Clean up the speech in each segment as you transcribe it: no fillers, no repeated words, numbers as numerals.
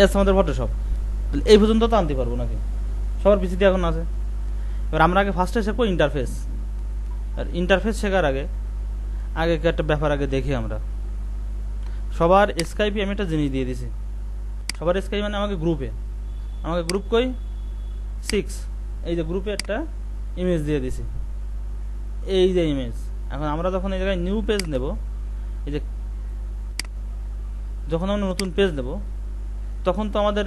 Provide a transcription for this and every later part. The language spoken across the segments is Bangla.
এস আমাদের ফটোশপ। এই পর্যন্ত তো আনতে পারবো নাকি? সবার পিসিতে এখন আছে। এবার আমরা আগে ফার্স্টে শিখবো ইন্টারফেস। আর ইন্টারফেস শেখার আগে আগে একটা ব্যাপার আগে দেখি আমরা। সবার স্কাইপে আমি একটা জিনিস দিয়ে দিছি। সবার স্কাইপ মানে আমাকে গ্রুপ কই 6, এই যে গ্রুপে একটা ইমেজ দিয়ে দিছি, এই যে ইমেজ। এখন আমরা যখন এই জায়গায় নিউ পেজ নেব, এই যে যখন আমরা নতুন পেজ নেব তখন তো আমাদের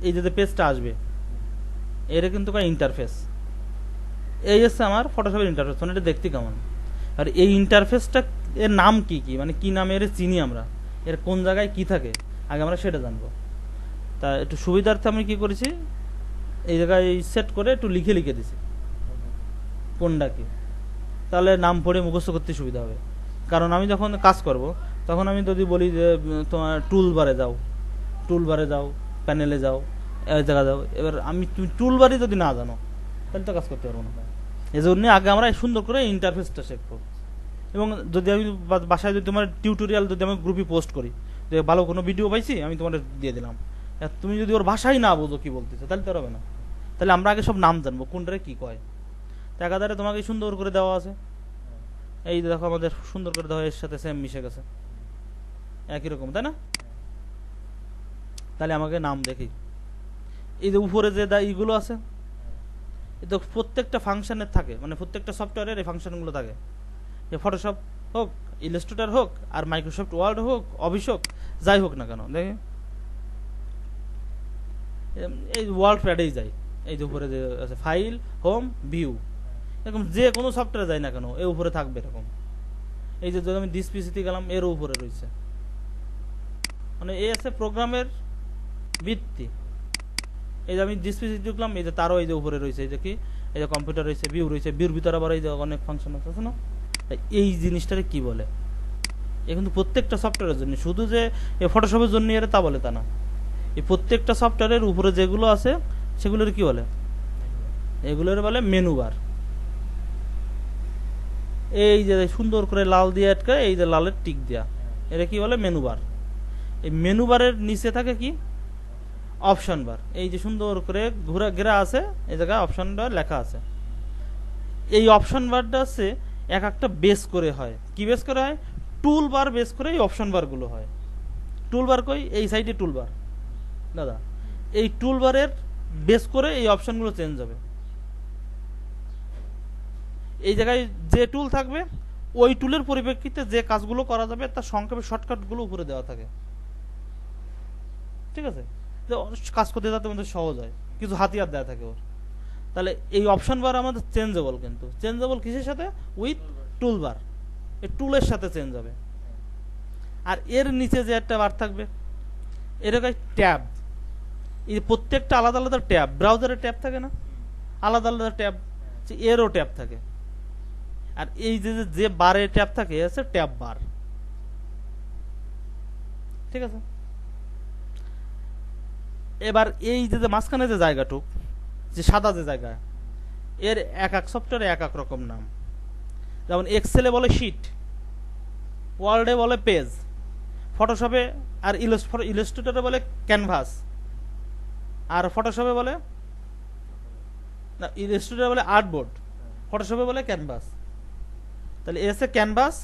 এই যে পেজটা আসবে, এটা কিন্তু ইন্টারফেস। এই হচ্ছে আমার ফটোশপের ইন্টারফেস, মানে এটা দেখতে কেমন। আর এই ইন্টারফেসটা এর নাম কি কি, মানে কি নামে এর চিনি আমরা, এর কোন জায়গায় কি থাকে আগে আমরা সেটা জানবো। তা একটু সুবিধার্থে আমি কি করেছি, এই জায়গায় সেট করে একটু লিখে দিছি কোনটা কি, তাহলে নাম পড়ে মুখস্থ করতে সুবিধা হবে। কারণ আমি যখন কাজ করব তখন আমি যদি বলি যে তোমার টুলবারে যাও, প্যানেলে যাও, এই জায়গা যাও, এবার আমি তুমি টুলবারই যদি না জানো তাহলে তো কাজ করতে পারবো না। এই জন্য আগে আমরা সুন্দর করে ইন্টারফেসটা শিখবো। এবং যদি আমি বাসায় যদি তোমার টিউটোরিয়াল যদি আমি গ্রুপে পোস্ট করি যে ভালো কোনো ভিডিও পাইছি আমি তোমার দিয়ে দিলাম, তুমি যদি ওর ভাষাই না বোঝো কি বলতেছো তাহলে তো হবে না। তাহলে আমরা আগে সব নাম জানবো কোনটারে কি কয়। একাধারে তোমাকে সুন্দর করে দেওয়া আছে, এই দেখো আমাদের সুন্দর করে দেওয়া, এর সাথে সেম মিশে গেছে, একই রকম, তাই না? তাহলে আমাকে নাম দেখি। এই যে উপরে যে এইগুলো আছে, এটা প্রত্যেকটা ফাংশনের থাকে, মানে প্রত্যেকটা সফটওয়্যারের এই ফাংশনগুলো থাকে। যে ফটোশপ হোক, ইলাস্ট্রেটর হোক, আর মাইক্রোসফট ওয়ার্ড হোক, অফিস হোক, যাই হোক না কেন, দেখে এই ওয়ার্ল্ড প্যাডেই যায়। এই যে উপরে যে আছে ফাইল, হোম, ভিউ, এরকম যে কোনো সফটওয়্যারে যায় না কেন এর উপরে থাকবে এরকম। এই যে যদি আমি দিস পিসিতে গেলাম এর উপরে রয়েছে, মানে এই আছে প্রোগ্রামের ভিত্তি। এই যে আমি দিস পিসিতে ঢুকলাম, এই যে তারও এই যে উপরে রয়েছে, এই যে কি, এই যে কম্পিউটার রয়েছে, ভিউ রয়েছে, ভিউর ভিতরে আবার এই যে অনেক ফাংশন আছে না। এই জিনিসটাকে কি বলে? এ কিন্তু প্রত্যেকটা সফটওয়্যারের জন্য, শুধু যে এই ফটোশপের জন্য এর তা বলে তা না। এই প্রত্যেকটা সফটওয়্যারের উপরে যেগুলো আছে সেগুলোর কি বলে? এগুলোর বলে মেনু বার। এই যে সুন্দর করে লাল দিয়ে আটকে, এই যে লালের টিক দেয়া, এটা কি বলে? Menu bar. এই মেনু বারের নিচে থাকে কি? অপশন বার। এই যে সুন্দর করে ঘেরা আছে, এই জায়গায় অপশন বার লেখা আছে। এই অপশন বারটা আছে এক একটা বেস করে হয়। কি বেস করে হয়? টুল বার বেস করে এই অপশন বার গুলো হয়। টুল বার কই? এই সাইডে টুল বার দাদা, এই টুল বারের বেস করে এই অপশনগুলো চেঞ্জ হবে। এই জায়গায় যে টুল থাকবে ওই টুলের পরিপ্রেক্ষিতে যে কাজগুলো করা যাবে তার সংক্ষেপে শর্টকাটগুলো উপরে দেওয়া থাকে, ঠিক আছে? কাজ করতে যাতে আমাদের সহজ হয়, কিছু হাতিয়ার দেওয়া থাকে ওর। তাহলে এই অপশন বার আমাদের চেঞ্জেবল, কিন্তু চেঞ্জেবল কিসের সাথে? উইথ টুল বার। এই টুলের সাথে চেঞ্জ হবে। আর এর নিচে যে একটা বার থাকবে এরকম ট্যাব। এই প্রত্যেকটা আলাদা আলাদা ট্যাব, ব্রাউজারের ট্যাব থাকে না, আলাদা আলাদা ট্যাব, এরও ট্যাব থাকে। আর এই যে বারে ট্যাব থাকে আছে ট্যাব বার, ঠিক আছে? এবার এই যে মাঝখানে যে জায়গাটুক, যে সাদা যে জায়গা, এর এক এক সফটওয়্যারে এক এক রকম নাম। যেমন এক্সেলে বলে শিট, ওয়ার্ডে বলে পেজ, ফটোশপে আর ইলাস্ট্রেটরে বলে ক্যানভাস, আর ফটোশপে বলে না, ইলাস্ট্রেটরে বলে আর্টবোর্ড, ফটোশপে বলে ক্যানভাস। তাহলে এসে ক্যানভাস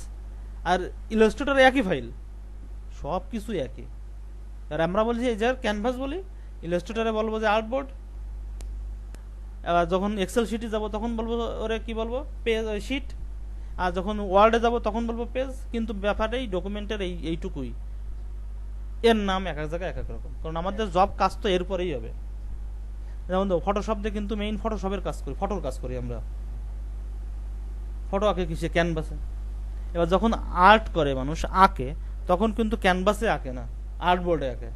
আর ইলাস্ট্রেটরে একই ফাইল, সব কিছু একই। আর আমরা বলছি এই যে ক্যানভাস বলি, ইলাস্ট্রেটরে বলবো যে আর্টবোর্ড। এবার যখন এক্সেল শিটে যাব তখন বলবো ওরে কি বলবো? Page sheet. আর যখন ওয়ার্ডে যাব তখন বলবো পেজ। কিন্তু ব্যাপারটা এই ডকুমেন্টের এইটুকুই, এর নাম এক এক জায়গায় এক এক রকম, কারণ আমাদের জব কাজ তো এরপরেই হবে। যেমন ফটোশপ দিয়ে কিন্তু মেইন ফটোশপের কাজ করি, ফটোর কাজ করি আমরা। ফটো আঁকে কিসে? ক্যানভাসে। এবার যখন আর্ট করে মানুষ আঁকে তখন কিন্তু ক্যানভাসে আঁকে না, আর্টবোর্ডে আঁকে।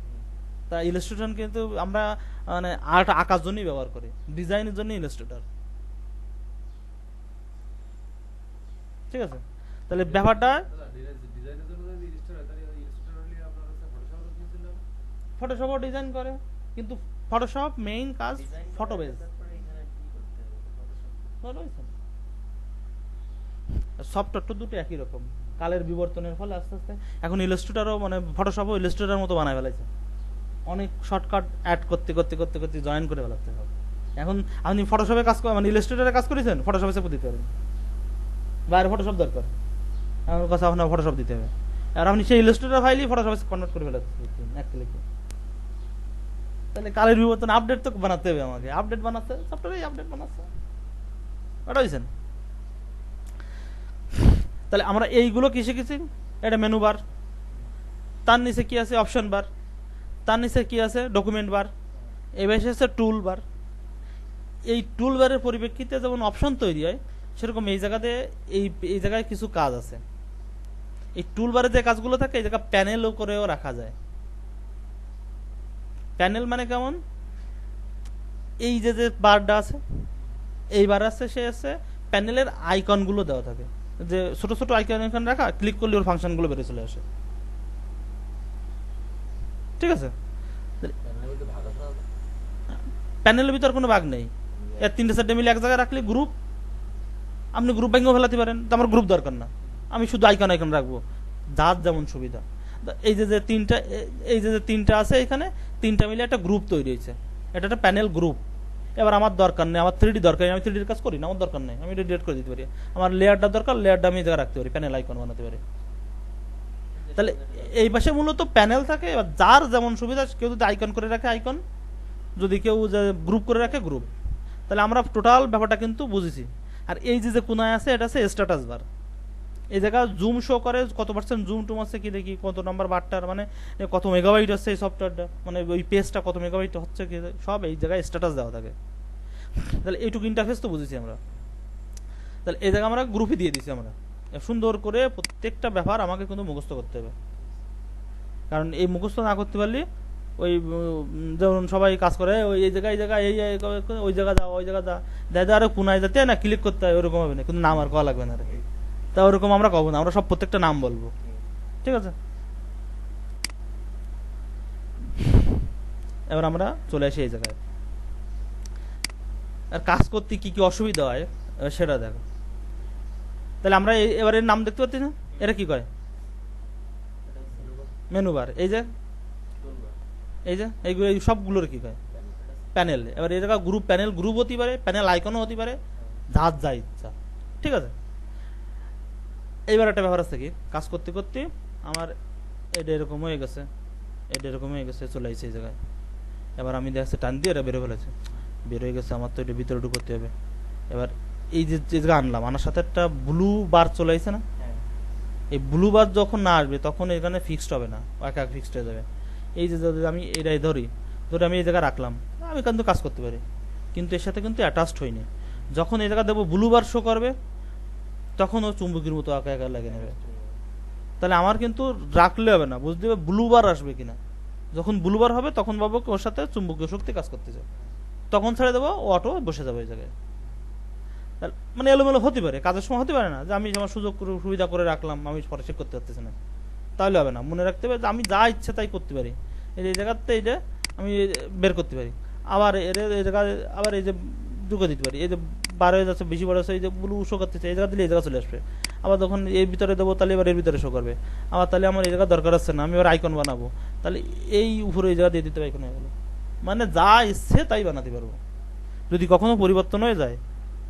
তা ইলাস্ট্রেটর কিন্তু আমরা মানে আর্ট আঁকার জন্যই ব্যবহার করি, ডিজাইনের জন্য ইলাস্ট্রেটর, ঠিক আছে? তাহলে ব্যাপারটা ফটোশপও ডিজাইন করে, কিন্তু ফটোশপ মেইন কাজ ফটো বেস। সফটওয়্যার তো দুটো একই রকম, কালের বিবর্তনের ফলে আস্তে আস্তে এখন ইলাস্ট্রেটরও মানে ফটোশপও ইলাস্ট্রেটরের মতো বানায় ফেলাইছে, অনেক শর্টকাট অ্যাড করতে করতে করতে করতে জয়েন করে ফেলাতে হবে। এখন আপনি ফটোশপে কাজ করেন, মানে ইলাস্ট্রেটরে কাজ করেছেন, ফটোশপে সেভ দিতে পারেন, বাইরে ফটোশপ দরকার, আমার কাছে আপনার ফটোশপ দিতে হবে। আর আপনি সেই ইলাস্ট্রেটর ফাইলই ফটোশপে কনভার্ট করে ফেলাতে এক ক্লিকে। তাহলে কালের বিবর্তন আপডেট তো বানাতে হবে আমাকে, আপডেট বানাতে সফটওয়্যারে আপডেট বানাচ্ছে, ওটা হয়েছেন। তাহলে আমরা এইগুলো কি শিখেছি? এটা মেনু বার, তার নিচে কি আছে? অপশন বার, তার নিচে কি আছে? ডকুমেন্ট বার, এবার আছে টুল বার। এই টুল বারের পরিপ্রেক্ষিতে যেমন অপশন তৈরি হয়, সেরকম এই জায়গাতে এই জায়গায় কিছু কাজ আছে। এই টুল বারে যে কাজগুলো থাকে এই জায়গা প্যানেলও করেও রাখা যায়। প্যানেল মানে কেমন? এই যে যে বারটা আছে, এই বার আছে, সে আছে প্যানেলের আইকনগুলো দেওয়া থাকে, যে ছোট ছোট আইকন রাখা, ক্লিক করলে ওর ফাংশনগুলো বেরিয়ে চলে আসে। ঠিক আছে, প্যানেলের ভিতর কোনো ভাগ নেই, এর 3-4টে মিলে এক জায়গায় রাখলে গ্রুপ, আপনি গ্রুপ ব্যাঙ্গও ফেলাতে পারেন, তো আমার গ্রুপ দরকার না, আমি শুধু আইকন আইকন রাখবো, যার যেমন সুবিধা। এই যে যে তিনটা, এই যে যে তিনটা আছে এখানে, তিনটা মিলে একটা গ্রুপ তৈরি হয়েছে, এটা একটা প্যানেল গ্রুপ। এবার আমার দরকার নেই, আমার 3D দরকার, আমি 3D কাজ করি না, আমার দরকার নেই, আমি এটা ডিলিট করে দিতে পারি। আমার লেয়ারটা দরকার, লেয়ারটা আমি এই জায়গায় রাখতে পারি, প্যানেল আইকন বানাতে পারি। তাহলে এই পাশে মূলত প্যানেল থাকে, এবার যার যেমন সুবিধা, কেউ যদি আইকন করে রাখে আইকন, যদি কেউ গ্রুপ করে রাখে গ্রুপ। তাহলে আমরা টোটাল ব্যাপারটা কিন্তু বুঝেছি। আর এই যে যে কোনায় আছে, এটা আছে স্ট্যাটাস বার। এই জায়গা জুম শো করে, কত পার্সেন্ট জুম টুম আছে কি দেখি, কত নাম্বার বারটার, মানে কত মেগাবাইট আছে এই সফটওয়্যারটা, মানে ওই পেজটা কত মেগাবাইট হচ্ছে কি, সব এই জায়গায় স্ট্যাটাস দেওয়া থাকে। তাহলে এইটুকু ইন্টারফেস তো বুঝেছি আমরা। তাহলে এই জায়গায় আমরা গ্রুপই দিয়ে দিছি আমরা, সুন্দর করে প্রত্যেকটা ব্যাপার আমাকে কিন্তু মুখস্থ করতে হবে। কারণ এই মুখস্থ না করতে পারলে ওই যেমন সবাই কাজ করে, ওই এই জায়গায় এই ওই জায়গা যা, ওই জায়গা যা, দাদা আরো পুনায় যেতে না, ক্লিক করতে হয়, ওরকম হবে না, কিন্তু নাম আর কওয়া লাগবে না। তা ওরকম আমরা কব না, আমরা সব প্রত্যেকটা নাম বলবো। ঠিক আছে, এবার আমরা চলে আসি এই জায়গায়। আর কাজ করতে কি কি অসুবিধা হয় সেটা দেখো। তাহলে আমরা এবারে নাম দেখতে পাচ্ছি না, এরা কি কয়? Menu bar. এই যে এইগুলো, এই সবগুলোর কি কয়? প্যানেল। এবার এই জায়গা গ্রুপ, প্যানেল গ্রুপ হতে পারে, প্যানেল আইকনও হতে পারে, যার যা ইচ্ছা। ঠিক আছে, এইবার একটা ব্যাপার আছে কি, কাজ করতে করতে আমার এটা এরকম হয়ে গেছে, এটা এরকম হয়ে গেছে, চলে আসছে এই জায়গায়। এবার আমি দেখছি টান দিয়ে এটা বেরো ফেলেছে, বের হয়ে গেছে, আমার তো এটা ভিতরে ঢুকতে হবে। এবার এই যে জায়গা আনলাম, আনার সাথে একটা ব্লু বার চলে আসছে না, এই ব্লু বার যখন না আসবে তখন এখানে ফিক্সড হবে না, একা ফিক্সড হয়ে যাবে। এই যে যদি আমি এটাই ধরে আমি এই জায়গায় রাখলাম, আমি কিন্তু কাজ করতে পারি, কিন্তু এর সাথে কিন্তু অ্যাটাচড হয়নি। যখন এই জায়গা দেবো ব্লু বার শো করবে, তখন ও চুম্বকের মতো একা একা লেগে নেবে। তাহলে আমার কিন্তু রাখলে হবে না, বুঝতে হবে ব্লু বার আসবে কিনা। যখন ব্লু বার হবে তখন ভাবো ওর সাথে চুম্বকীয় শক্তি কাজ করতেছে, তখন ছেড়ে দেবো, ও অটো বসে যাবে ওই জায়গায়। মানে এলোমেলো হতে পারে, কাজের সময় হতে পারে না যে আমি আমার সুযোগ সুবিধা করে রাখলাম, আমি পরে চেক করতে পারতেছি না, তাহলে হবে না। মনে রাখতে হবে যে আমি যা ইচ্ছে তাই করতে পারি, এই জায়গাতে এইটা আমি বের করতে পারি, আবার এই জায়গায় আবার এই যে ঢুকে দিতে পারি, এই যে বার হয়ে যাচ্ছে, বেশি বড় হচ্ছে, এই যে ব্লু শো করতেছে, এই জায়গা দিলে এই জায়গা চলে আসবে। আবার যখন এর ভিতরে দেবো তাহলে এবার এর ভিতরে শো করবে, আবার তাহলে আমার এই জায়গা দরকার আছে না, আমি এবার আইকন বানাবো, তাহলে এই উপরে এই জায়গা দিয়ে দিতে পারি, আইকন হয়ে গেল। মানে যা ইচ্ছে তাই বানাতে পারবো। যদি কখনো পরিবর্তন হয়ে যায়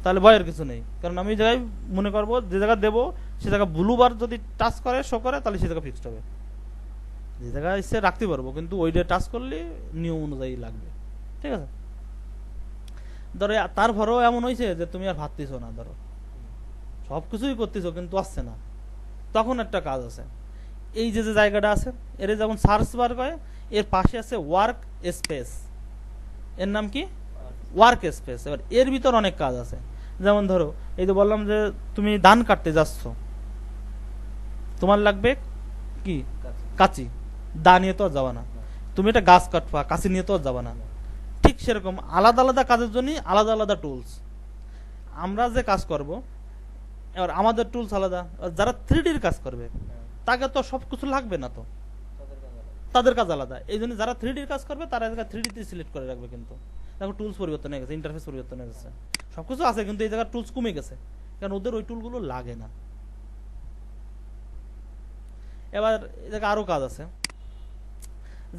তাহলে ভয়ের কিছু নেই, কারণ আমি জায়গায় মনে করবো যে জায়গা দেবো সে জায়গা ব্লু বার যদি টাচ করে শো করে, তাহলে সে জায়গা ফিক্সড হবে। যে জায়গায় ইচ্ছে রাখতে পারবো, কিন্তু ওইটা টাচ করলে নিয়ম অনুযায়ী লাগবে। ঠিক আছে, ধরো তারপরেও এমন হয়েছে যে তুমি আর ভাবতেছো না, ধরো সবকিছুই করতেছো কিন্তু আসছে না, তখন একটা কাজ আছে, এই যে যে জায়গাটা আছে এর যেমন সার্চ বার করে, এর পাশে আছে ওয়ার্ক স্পেস, এর নাম কি? Work space. এবার এর ভিতর অনেক কাজ আছে, যেমন ধরো এই যে বললাম যে তুমি ধান কাটতে যাচ্ছ, তোমার লাগবে কি? কাঁচি। দা নিয়ে তো আর যাবা না, তুমি এটা গাছ কাটবা, কাঁচি নিয়ে তো আর যাবা না। ঠিক সেরকম আলাদা আলাদা কাজের জন্য আলাদা আলাদা টুলস। আমরা যে কাজ করব, এবার আমাদের টুলস আলাদা, যারা 3Dর কাজ করবে তাকে তো সবকিছু লাগবে না, তো তাদের কাজ আলাদা। এই জন্য যারা 3Dর কাজ করবে তারা 3Dতে সিলেক্ট করে রাখবে, কিন্তু দেখো টুলস পরিবর্তন হয়ে গেছে, ইন্টারফেস পরিবর্তন হয়ে গেছে, সবকিছু আছে কিন্তু এই জায়গায় টুলস কমে গেছে, কারণ ওদের ওই টুলগুলো লাগে না। এবার এই জায়গায় আরো কাজ আছে,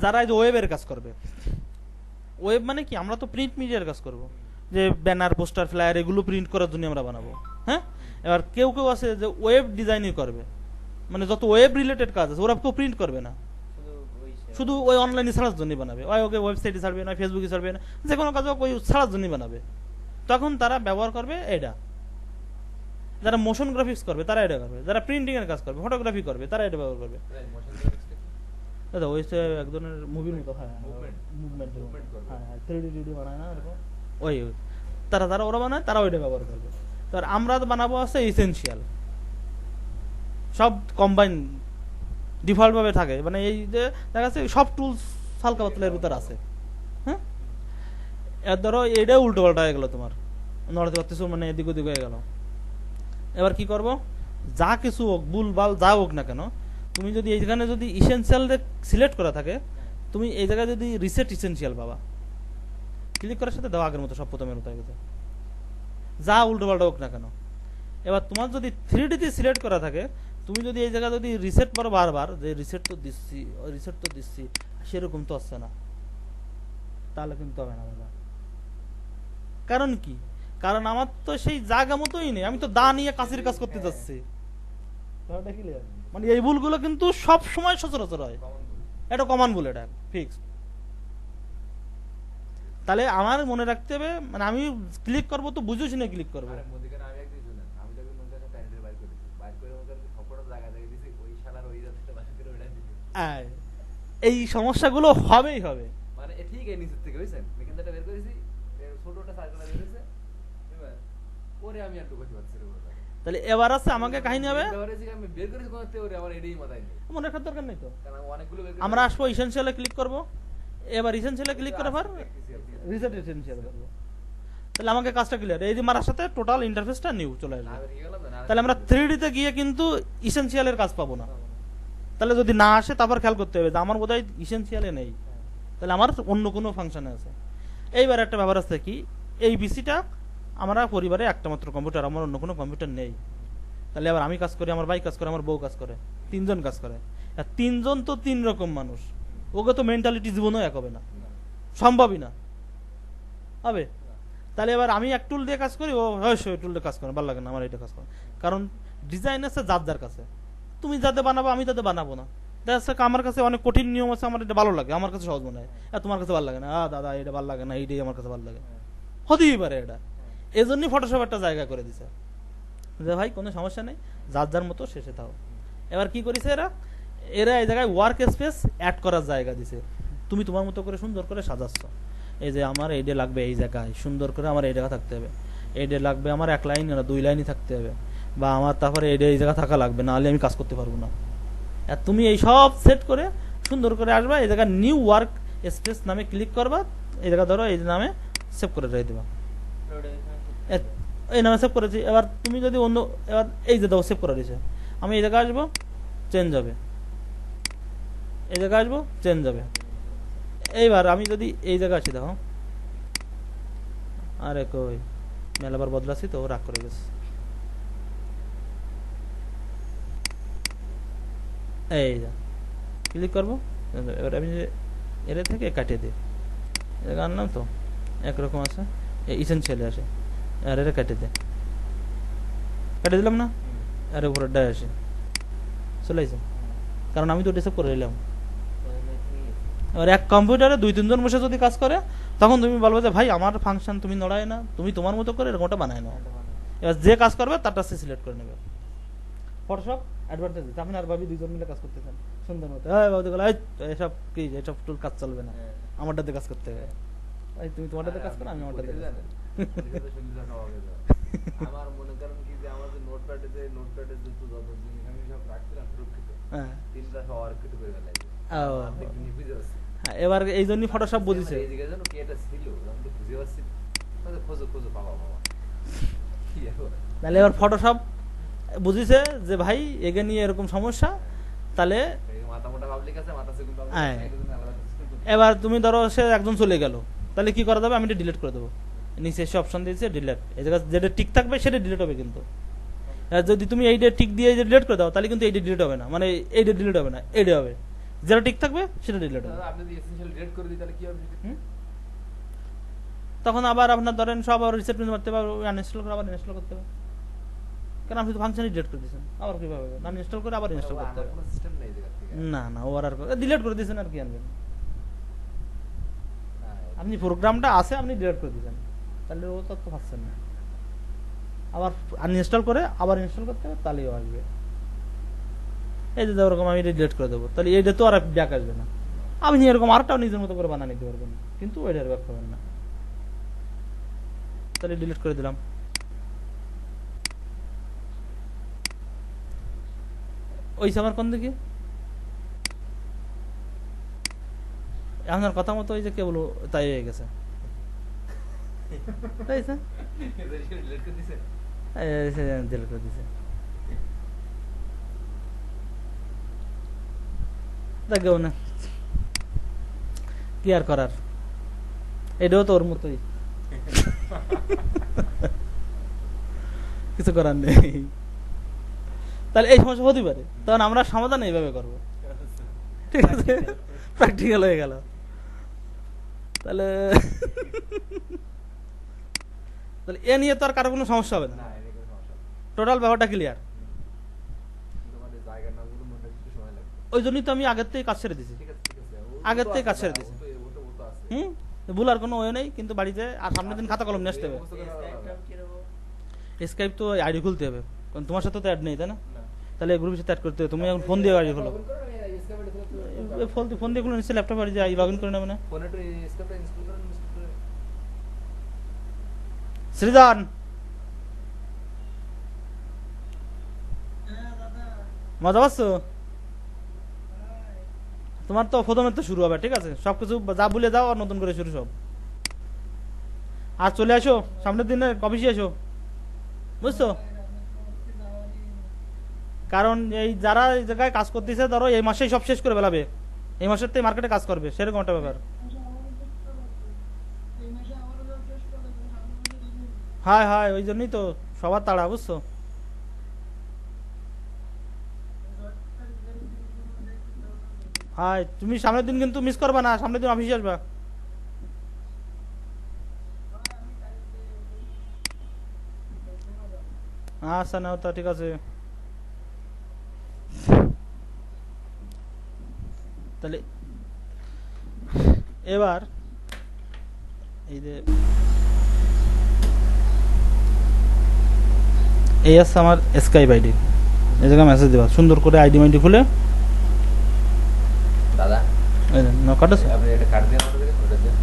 যারা এই যে ওয়েবের কাজ করবে, ওয়েব মানে কি, আমরা তো প্রিন্ট মিডিয়ার কাজ করব, যে ব্যানার পোস্টার ফ্লায়ার এগুলো প্রিন্ট করার জন্য আমরা বানাবো। হ্যাঁ, এবার কেউ কেউ আছে যে ওয়েব ডিজাইনই করবে, মানে যত ওয়েব রিলেটেড কাজ আছে ওরা কেউ প্রিন্ট করবে না, শুধু ওই অনলাইনে ছাড়ার জন্যই বানাবে, ওই ওকে ওয়েবসাইটে ছাড়বে না, ফেসবুকে ছাড়বে না, যে কোনো কাজ ওই ছাড়ার জন্যই বানাবে। তখন তারা ব্যবহার করবে এটা। যারা মোশন গ্রাফিক্স করবে তারা এটা করবে, যারা প্রিন্টিং এর কাজ করবে, ফটোগ্রাফি করবে, তারা এটা ব্যবহার করবে। দাদা ওই এক ধরনের মুভির মতো, হ্যাঁ মুভমেন্ট, হ্যাঁ হ্যাঁ 3D বানায় না এরকম, ওই তারা যারা ওরা বানায় তারা ওইটা ব্যবহার করবে। তো আমরা বানাবো আছে এসেনশিয়াল, সব কম্বাইন ডিফল্ট ভাবে থাকে, মানে এই যে দেখা যাচ্ছে সব টুলস হালকা পাতলের ভিতর আছে। হ্যাঁ, এর ধরো এটা উল্টো পাল্টা হয়ে গেল, তোমার নড়াতে পারতেছো, মানে এদিক ওদিক হয়ে গেল। এবার কি করব, যা কিছু হোক ভুল ভাল যা হোক না কেন, তুমি যদি এইখানে যদি ইসেনশিয়াল সিলেক্ট করা থাকে, তুমি এই জায়গায় যদি রিসেট ইসেনশিয়াল পাবা, ক্লিক করার সাথে দাও আগের মতো সব প্রথমের মতো হয়ে গেছে, যা উল্টো পাল্টা হোক না কেন। এবার তোমার যদি 3D তে সিলেক্ট করা থাকে, তুমি যদি এই জায়গায় যদি রিসেট করো বারবার, যে রিসেট তো দিচ্ছি সেরকম তো আসছে না, তাহলে কিন্তু হবে না দাদা। কারণ কি, কারণ আমার তো সেই জায়গা মতোই নেই, আমি তো দা নিয়ে কাশির কাজ করতে যাচ্ছি। মানে এই ভুলগুলো কিন্তু সব সময় সচরাচর হয়, এটা কমন ভুল, এটা ফিক্স। তাহলে আমার মনে রাখতে হবে, মানে আমি ক্লিক করবো তো বুঝে শুনে ক্লিক করবো। এই সমস্যাগুলো হবেই হবে, মানে ঠিক এই নিচের থেকে বুঝছেন, মেকানটা বের করেছি, ছোটটা সার্কেল বের হয়েছে, এবার ওরে আমি একটু করতে পারছি রে। তাহলে এবার আছে আমাকে কাহিনী হবে, আমি বের করেছি কোন থেকে, ওরে আমার এটাই মাথায় নেই, মনে রাখার দরকার নেই তো, কারণ অনেকগুলো বের আমরা আসবো ইসেনশিয়ালে ক্লিক করব। এবার ইসেনশিয়ালে ক্লিক করার পর রিসেট ইসেনশিয়াল করব, তাহলে আমাকে কাজটা ক্লিয়ার। এই যে মারার সাথে টোটাল ইন্টারফেসটা নিউ চলে আসবে। তাহলে আমরা 3D তে গিয়ে কিন্তু ইসেনশিয়ালের কাজ পাবো না। তাহলে যদি না আসে তারপর খেয়াল করতে হবে যে আমার বোধহয় ইসেনশিয়ালে নেই, তাহলে আমার অন্য কোনো ফাংশনে আছে। এইবার একটা ব্যাপার আছে কি, এই পিসিটা আমরা পরিবারে একটা মাত্র কম্পিউটার, আমার অন্য কোনো কম্পিউটার নেই। তাহলে আবার আমি কাজ করি, আমার ভাই কাজ করে, আমার বউ কাজ করে, 3 জন কাজ করে। আর 3 জন তো 3 রকম মানুষ, ওকে তো মেন্টালিটি জীবনও এক হবে না, সম্ভবই না হবে। তাহলে এবার আমি এক টুল দিয়ে কাজ করি, ও ওই টুল দিয়ে কাজ করে ভালো লাগে না, আমার এটা কাজ করে। কারণ ডিজাইন আছে যার যার কাছে, তুমি যাতে বানাবো আমি তাতে বানাবো না। দেখা যাচ্ছে আমার কাছে অনেক কঠিন নিয়ম আছে, আমার এটা ভালো লাগে, আমার কাছে সহজ মনে হয়, আর তোমার কাছে ভালো লাগে না, দাদা এটা ভালো লাগে না, এইটাই আমার কাছে ভালো লাগে, হতেই পারে এটা। এই জন্যই ফটোশপ একটা জায়গা করে দিছে যে ভাই কোনো সমস্যা নেই, যার যার মতো শেষে থাও। এবার কি করেছে এরা, এই জায়গায় ওয়ার্ক স্পেস অ্যাড করার জায়গা দিছে, তুমি তোমার মতো করে সুন্দর করে সাজাচ্ছ। এই যে আমার এইটা লাগবে এই জায়গায় সুন্দর করে, আমার এই জায়গা থাকতে হবে, এইটা লাগবে আমার 1 লাইন না 2 লাইনই থাকতে হবে, বা আমার তারপরে এইটা এই জায়গা থাকা লাগবে, না হলে আমি কাজ করতে পারবো না। আর তুমি এই সব সেট করে সুন্দর করে আসবা, এই জায়গায় নিউ ওয়ার্ক স্পেস নামে ক্লিক করবা, এই জায়গা ধরো এই নামে সেভ করে রেখে দেবা, এই নামে সেভ করেছি। এবার তুমি যদি অন্য, এবার এই যে দাও সেভ করে দিয়েছে, আমি এই জায়গায় আসবো চেঞ্জ হবে, এই জায়গায় আসবো চেঞ্জ হবে। এইবার আমি যদি এই জায়গায় আসি, দেখো আরে কই মেলাবার বদলাছি তো রাগ করে গেছে। এই যা ক্লিক করবো, এবার আমি এর থেকে কাটিয়ে দিই, জায়গা আনলাম তো একরকম আছে, ইসেনশিয়ালে আসে, আর এটা কেটে দে, কেটে দিলাম না, আরে উপরেরটাই আসে চলে আসে, কারণ আমি তো ডিসেভ করে নিলাম। এবার এক কম্পিউটারে 2-3 জন বসে যদি কাজ করে, তখন তুমি বলবে যে ভাই আমার ফাংশন তুমি নড়ায় না, তুমি তোমার মতো করে এরকমটা বানায় না। এবার যে কাজ করবে তারটা সে সিলেক্ট করে নেবে। ফটোশপ অ্যাডভান্টেজ, আপনি আর ভাবি 2 জন মিলে কাজ করতেছেন সুন্দর মতো, এসব কি এসব টুল কাজ চলবে না, আমারটাতে কাজ করতে হবে, তুমি তোমারটাতে কাজ করো, আমি আমারটাতে কাজ করি। আমার মনে করেন কি যে আমাদের নোটপ্যাডে যত জিনিস আমি সব রাখছিলাম সুরক্ষিত, হ্যাঁ 3টা সব অর্কিত করে ফেলাইছে। এবার এই জন্যই ফটোশপ বুঝিছে, এইদিকে জানো কি এটা ছিল, আমি তো খুঁজে পাচ্ছি না, খোঁজো বাবা কি এখন। তাহলে এবার ফটোশপ বুঝিছে যে ভাই এগে নিয়ে এরকম সমস্যা, তাহলে মাথা মোটা পাবলিক আছে, মাথা সেগুন পাবলিক হ্যাঁ। আছে। এবার তুমি ধরো সে একজন চলে গেল, তাহলে কি করা যাবে, আমি এটা ডিলিট করে দেবো, নিচে এসে অপশন দিয়েছে ডিলিট, এই জায়গায় যেটা টিক থাকবে সেটা ডিলিট হবে। কিন্তু যদি তুমি এইটা টিক দিয়ে ডিলিট করে দাও তাহলে কিন্তু এইটা ডিলিট হবে না, মানে এইটা ডিলিট হবে না, এইটা হবে। যেটা ঠিক থাকবে সেটা ডিলিট হবে। দাদা, আপনি যদি এসেনশিয়াল ডিলিট করে দিই তাহলে কি হবে সেক্ষেত্রে? হুম? তখন আবার আপনার ধরেন সব আবার রিসেট নিতে পারতে হবে, আনইনস্টল করে আবার ইনস্টল করতে হবে। কারণ আপনি তো ফাংশনই ডিলিট করে দিয়েছেন, আবার কিভাবে আনইনস্টল করে আবার ইনস্টল বাবা, করতে আমার হবে। কোনো সিস্টেম নেই এই জায়গা থেকে। না না, ওর আর ডিলিট করে দিয়েছেন, আর কি আনবেন? না, আপনি প্রোগ্রামটা আছে, আপনি ডিলিট করে দিয়েছেন, তাহলে ও তো পাচ্ছেন না। আবার আনইনস্টল করে আবার ইনস্টল করতে হবে, তাহলেও আসবে। এই যে ওরকম আমি ডিলিট করে দেবো, তাহলে এইটা তো আর ব্যাক আসবে না। আপনি এরকম আরেকটাও নিজের মতো করে বানিয়ে নিতে পারবেন, কিন্তু ওইটার ব্যাক পাবেন না। তাহলে ডিলিট করে দিলাম। ওই আমার কোন দিকে আপনার কথা মতো ওই যে কেবল তাই হয়ে গেছে, তাই স্যার ডিলিট করে দিছেন? ডিলিট করে দিছে। দেখেও না, কি আর করার, এটাও তো ওর মতোই, কিছু করার নেই। তাহলে এই সমস্যা হতে পারে, তখন আমরা সমাধান এইভাবে করবো, ঠিক আছে, প্র্যাকটিক্যাল হয়ে গেল। তাহলে তাহলে এ নিয়ে তো আর কারো কোনো সমস্যা হবে না, না, এর কোনো সমস্যা নেই। টোটাল ব্যাপারটা ক্লিয়ার। তোমাদের জায়গার নামগুলো মনে রাখতে একটু সময় লাগবে। ওই জন্যই তো আমি আগের থেকে কাজ ছেড়ে দিছি। ঠিক আছে, ঠিক আছে। আগের তো থেকে কাজ আছে ছেড়ে না, দিছে। ও তো আছে। হুম, ভুলার কোনো ওয়ে নেই, কিন্তু বাড়িতে আর সামনের দিন খাতা কলম নিয়ে আসতে হবে। স্কাইপ তো আইডি খুলতে হবে, কারণ তোমার সাথে তো অ্যাড নেই, তাই না? না। তাহলে গ্রুপের সাথে অ্যাড করতে হবে, তুমি এখন ফোন দিয়ে আইডি খোলো। লগ ইন করো, আমি স্ক্যাপে দিলে ফোন দিয়ে খুলে নিচ্ছে, ল্যাপটপ বাড়ি যাই লগ ইন করে নেবে না। ফোনে একটু স্ক্যাপটা ইনস্টল করেন, ইনস্টল করে সৃজন, মজা পাচ্ছ? তোমার তো প্রথমে তো শুরু হবে, ঠিক আছে, সবকিছু যা ভুলে যাও আর নতুন করে শুরু সব। আর চলে আসো সামনের দিনে অফিসে এসো, বুঝছো? কারণ এই যারা এই জায়গায় কাজ করতেছে, ধরো এই মাসেই সব শেষ করে ফেলাবে, এই মাসের থেকে মার্কেটে কাজ করবে, সেরকম একটা ব্যাপার। হ্যাঁ হ্যাঁ, ওই জন্যই তো সবার তাড়া, বুঝছো? হ্যাঁ, তুমি সামনের দিন কিন্তু মিস করবা না, সামনের দিন অফিসে আসবা। আচ্ছা, নাও তা, ঠিক আছে। তাহলে এবার এই যে এই আছে আমার স্কাইপ আইডি, এই জায়গায় মেসেজ দেবা সুন্দর করে, আইডি মাইডি খুলে। দাদা, এই যে নকাট আছে। আপনি একটা কার্ড দিয়ে আমাদের ওটা দেন।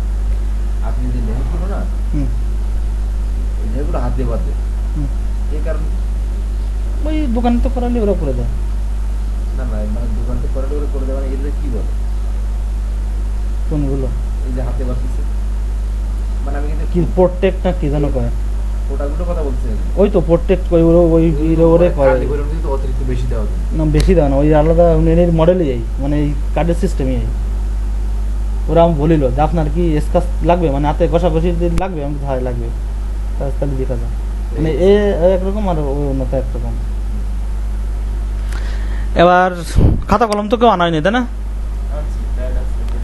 আপনি যে লেখাগুলো না, হুম ওই লেখাগুলো হাত দিয়ে বাঁধবে। হুম। এই কারণে ওই দোকানে তো করালে ওরা করে দেয়। না না, মানে দোকান থেকে করে দেওয়া, মানে এদের কি বলে? কোনগুলো এই যে হাতে বাঁধতেছে, মানে আমি কিন্তু কি প্রোটেক্ট না কি জানো কয়, ওটাগুলো কথা বলছি। ওই তো প্রোটেক্ট ওই ওই ওরে কয় কিন্তু অতিরিক্ত বেশি দেওয়া হবে না, বেশি দেয় না, ওই আলাদা এর মডেলই এই, মানে এই কার্ডের সিস্টেমই এই। ওরা আমি বলিল যে আপনার কি স্কাচ লাগবে, মানে হাতে ঘষাঘষি লাগবে, আমি হাতে লাগবে, তাহলে দেখা যায়, মানে এ একরকম আর ওই অন্যটা একরকম। এবার খাতা কলম তো কেউ আনা হয়নি, তাই না?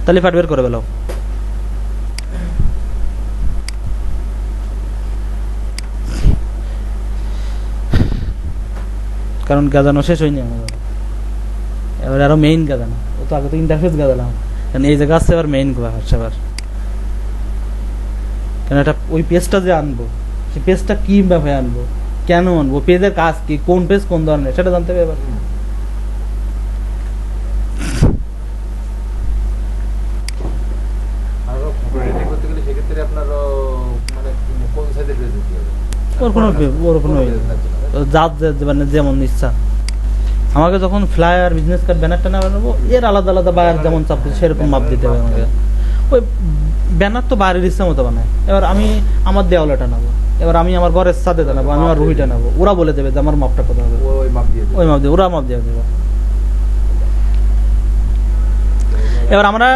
তাহলে ফাট বের করে বেলাও। কারণ গাজানো শেষ হয়নি আমার, এবার আরো মেইন গাজানো, ও তো আগে তো ইন্টারফেস গাজালাম, কারণ এই জায়গা আছে এবার মেইন হচ্ছে আবার। কেন এটা ওই পেজটা যে আনবো, সেই পেজটা কি ভাবে আনবো, কেন আনবো, পেজের কাজ কি, কোন পেজ কোন ধরনের, সেটা জানতে হবে এবার। রেডি করতে গেলে সেক্ষেত্রে আপনার মানে কোন সাইজের ড্রেস দিতে হবে? ওর কোনো যার মানে যেমন ইচ্ছা। আমাকে যখন ফ্লায়ার, বিজনেস কার্ড, ব্যানারটা না বানাবো, এর আলাদা আলাদা বায়ার যেমন চাপ সেরকম মাপ দিতে হবে আমাকে। ওই ব্যানার তো বাইরের ইচ্ছা মতো বানায়, এবার আমি আমার দেওয়ালে টানাবো, এবার আমি আমার ঘরের ছাদে টানাবো, আমি আমার রুহি টানাবো, ওরা বলে দেবে যে আমার মাপটা কত হবে, ওই মাপ দিয়ে দেবে। ওই মাপ দিয়ে ওরা মাপ দিয়ে দেবে। এবার আমরা